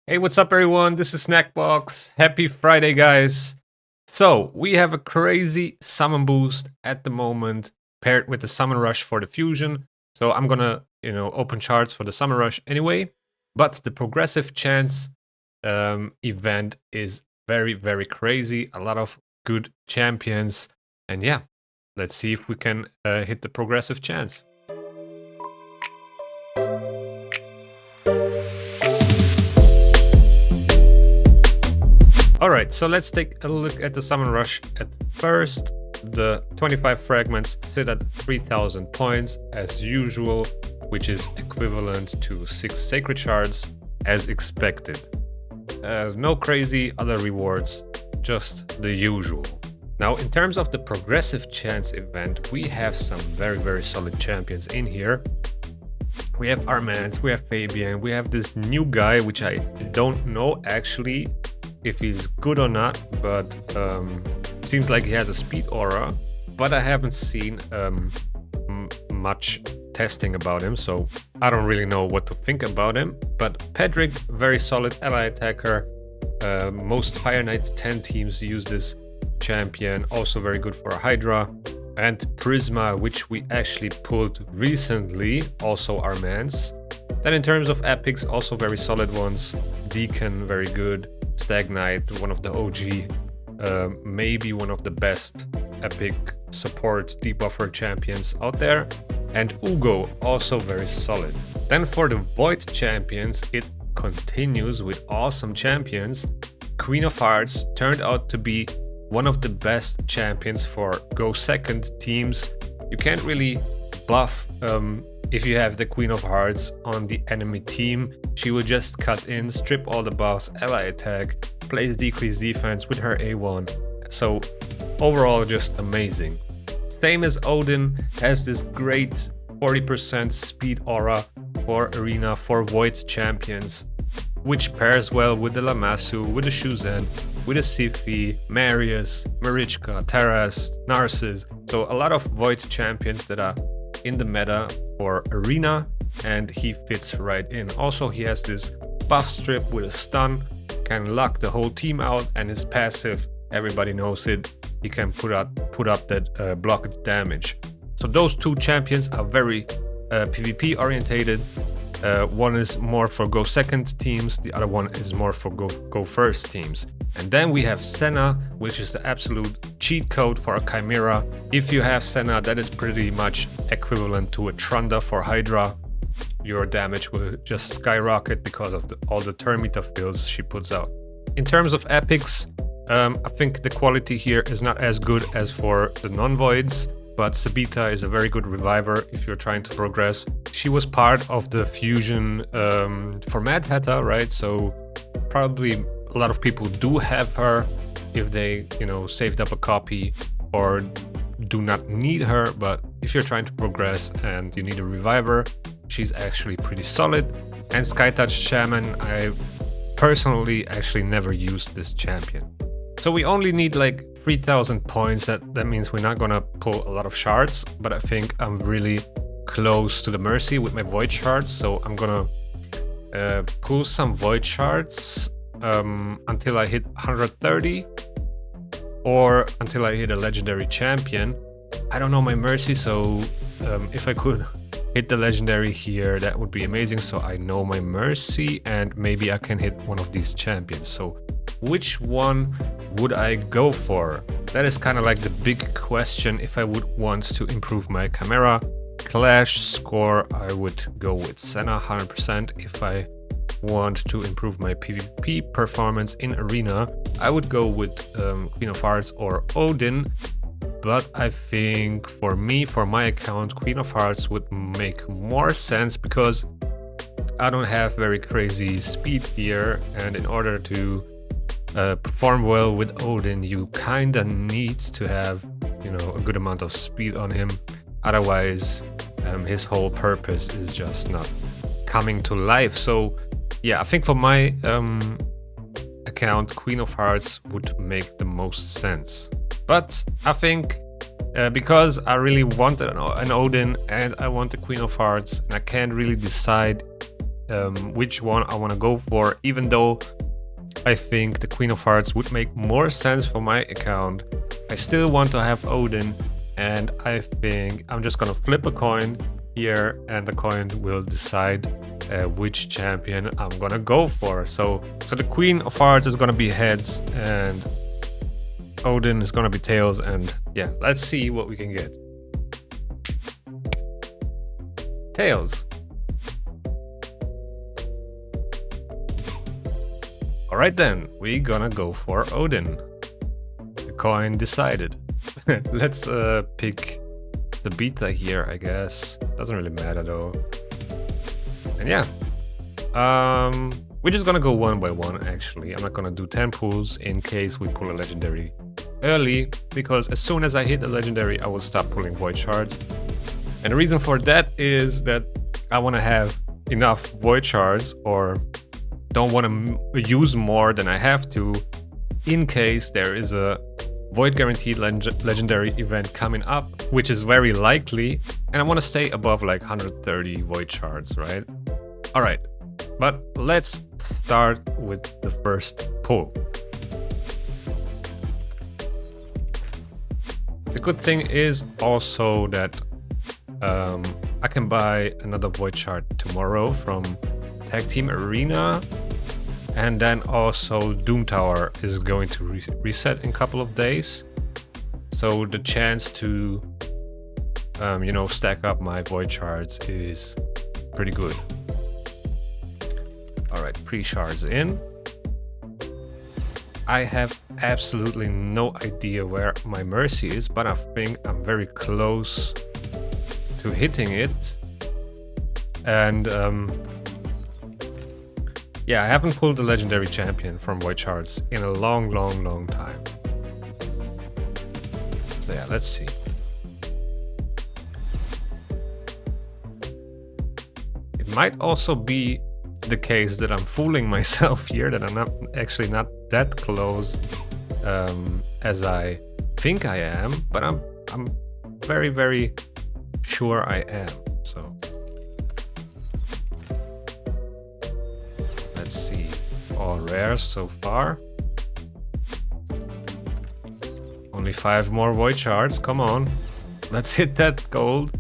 Hey, what's up, everyone? This is SnackBox. Happy Friday, guys. So, we have a crazy summon boost at the moment paired with the summon rush for the fusion. So, I'm gonna, open charts for the summon rush anyway. But the progressive chance event is very, very crazy. A lot of good champions. And yeah, let's see if we can hit the progressive chance. Alright, so let's take a look at the summon rush. At first, the 25 fragments sit at 3000 points as usual, which is equivalent to 6 sacred shards as expected. No crazy other rewards, just the usual. Now, in terms of the progressive chance event, we have some very, very solid champions in here. We have Armance, we have Fabian, we have this new guy, which I don't know actually if he's good or not, but seems like he has a speed aura, but I haven't seen much testing about him, so I don't really know what to think about him. But Pedric, very solid ally attacker. Most Fire Knight 10 teams use this champion, also very good for Hydra. And Prisma, which we actually pulled recently, also Armance. Then in terms of epics, also very solid ones. Deacon, very good. Stag Knight, one of the OG, maybe one of the best epic support debuffer champions out there. And Ugo, also very solid. Then for the Void champions, it continues with awesome champions. Queen of Hearts turned out to be one of the best champions for Go Second teams. You can't really buff if you have the Queen of Hearts on the enemy team. She will just cut in, strip all the buffs, ally attack, plays decreased defense with her A1. So overall, just amazing. Same as Odin, has this great 40% speed aura for arena for Void champions, which pairs well with the Lamassu, with the Shuzen, with the Siphi, Marius, Marichka, Taras, Narcissus. So a lot of Void champions that are in the meta for arena, and he fits right in. Also, he has this buff strip with a stun, can lock the whole team out, and his passive, everybody knows it, he can put up that blocked damage. So those two champions are very PvP orientated. One is more for Go Second teams, the other one is more for Go First teams. And then we have Senna, which is the absolute cheat code for a Chimera. If you have Senna, that is pretty much equivalent to a Trunda for Hydra. Your damage will just skyrocket because of all the turn meter fills she puts out. In terms of epics, I think the quality here is not as good as for the non-voids, but Sabita is a very good reviver if you're trying to progress. She was part of the fusion for Mad Hatter, right? So probably a lot of people do have her if they, saved up a copy or do not need her. But if you're trying to progress and you need a reviver, she's actually pretty solid. And Skytouch Shaman, I personally actually never used this champion. So we only need like 3000 points. That means we're not gonna pull a lot of shards, but I think I'm really close to the Mercy with my Void shards. So I'm gonna pull some Void shards until I hit 130 or until I hit a legendary champion. I don't know my Mercy, so if I could hit the legendary here, that would be amazing. So I know my Mercy and maybe I can hit one of these champions. So which one would I go for? That is kind of like the big question. If I would want to improve my Chimera Clash score, I would go with Senna 100%. If I want to improve my PvP performance in arena, I would go with Queen of Hearts or Odin. But I think for me, for my account, Queen of Hearts would make more sense because I don't have very crazy speed here, and in order to perform well with Odin, you kinda need to have, a good amount of speed on him. Otherwise, his whole purpose is just not coming to life. So yeah, I think for my account, Queen of Hearts would make the most sense. But I think because I really wanted an Odin and I want the Queen of Hearts, and I can't really decide which one I want to go for, even though I think the Queen of Hearts would make more sense for my account. I still want to have Odin, and I think I'm just gonna flip a coin here, and the coin will decide which champion I'm gonna go for. So the Queen of Hearts is gonna be heads, and Odin is gonna be tails, and yeah, let's see what we can get. Tails. Alright then, we're gonna go for Odin. The coin decided. Let's pick the beta here, I guess. Doesn't really matter though. And yeah. We're just gonna go one by one actually. I'm not gonna do 10 pulls in case we pull a legendary early, because as soon as I hit a legendary I will stop pulling void shards. And the reason for that is that I wanna have enough void shards, or don't wanna use more than I have to, in case there is a void guaranteed legendary event coming up, which is very likely, and I want to stay above like 130 void shards, right? Alright, but let's start with the first pull. The good thing is also that I can buy another void shard tomorrow from Tag Team Arena. And then also Doom Tower is going to reset in a couple of days. So the chance to, you know, stack up my void shards is pretty good. Alright, 3 shards in. I have absolutely no idea where my Mercy is, but I think I'm very close to hitting it. And yeah, I haven't pulled a legendary champion from void shards in a long time. So yeah, let's see. It might also be the case that I'm fooling myself here, that I'm not that close as I think I am, but I'm very sure I am. So let's see, all rares so far. Only 5 more void shards, come on. Let's hit that gold.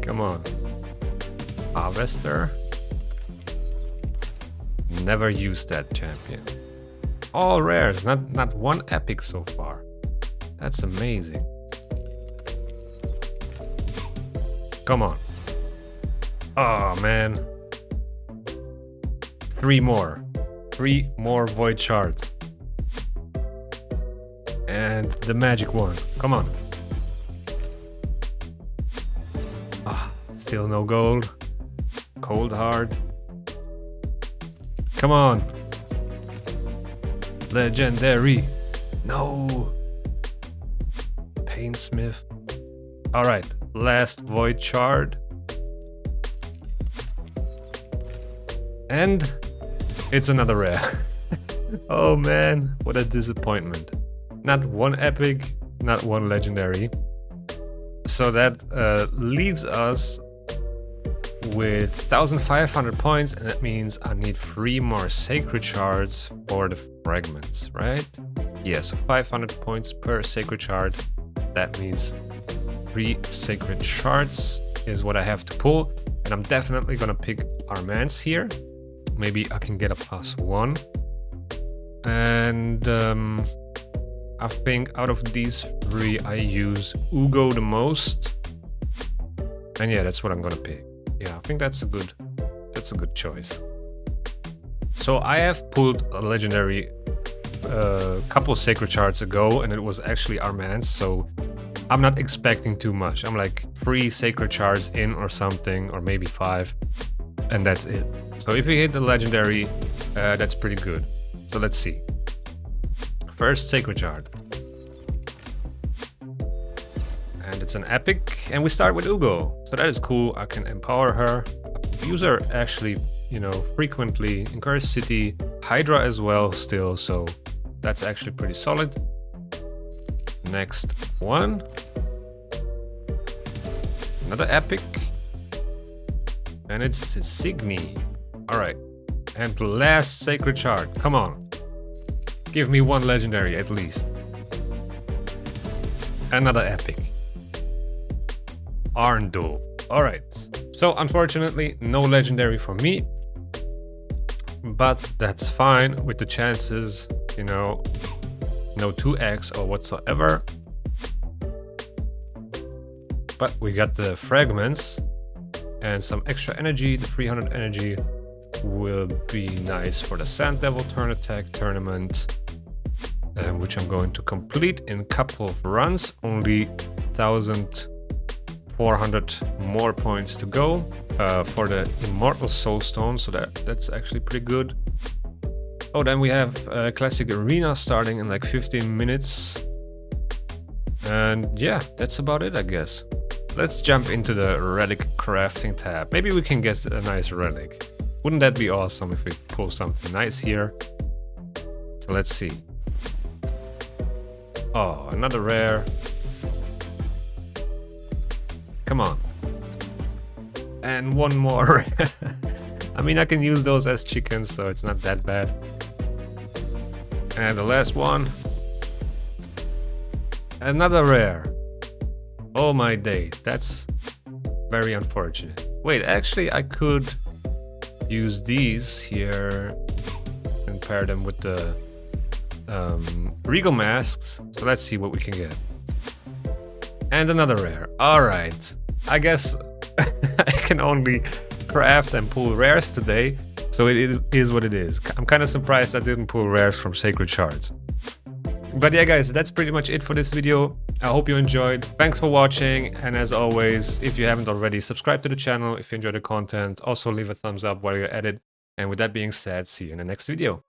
Come on. Harvester. Never used that champion. All rares, not one epic so far. That's amazing. Come on. Oh man. 3 more void shards. And the magic one. Come on. Ah, still no gold. Cold hard. Come on. Legendary. No. Painsmith. Alright, last void shard. And it's another rare. Oh man, what a disappointment. Not one epic, not one legendary. So that leaves us with 1500 points, and that means I need 3 more sacred shards for the fragments, right? Yeah, so 500 points per sacred shard. That means 3 sacred shards is what I have to pull, and I'm definitely gonna pick Armance here. Maybe I can get a +1. And I think out of these 3 I use Ugo the most. And yeah, that's what I'm gonna pick. Yeah, I think that's a good choice. So I have pulled a legendary couple sacred shards ago, and it was actually Armance, so I'm not expecting too much. I'm like 3 sacred shards in or something, or maybe 5, and that's it. So if we hit the legendary, that's pretty good. So let's see. First sacred shard. And it's an epic, and we start with Ugo. So that is cool. I can empower her. I use her actually, you know, frequently in Curse City, Hydra as well still, so that's actually pretty solid. Next one. Another epic. And it's Signy. Alright. And the last Sacred Shard. Come on. Give me one legendary at least. Another epic. Arndul. Alright. So unfortunately, no legendary for me. But that's fine with the chances, you know, no 2x or whatsoever. But we got the fragments and some extra energy. The 300 energy will be nice for the Sand Devil turn attack tournament, which I'm going to complete in a couple of runs. Only 1,400 more points to go for the Immortal Soulstone, so that's actually pretty good. Oh, then we have Classic Arena starting in like 15 minutes. And yeah, that's about it, I guess. Let's jump into the relic crafting tab. Maybe we can get a nice relic. Wouldn't that be awesome if we pull something nice here? So let's see. Oh, another rare. Come on. And one more. I mean, I can use those as chickens, so it's not that bad. And the last one. Another rare. Oh my day, that's very unfortunate. Wait, actually I could use these here and pair them with the Regal Masks. So let's see what we can get. And another rare. Alright, I guess I can only craft and pull rares today, so it is what it is. I'm kind of surprised I didn't pull rares from Sacred Shards. But yeah guys, that's pretty much it for this video. I hope you enjoyed. Thanks for watching, and as always, if you haven't already, subscribe to the channel if you enjoy the content. Also leave a thumbs up while you're at it. And with that being said, see you in the next video.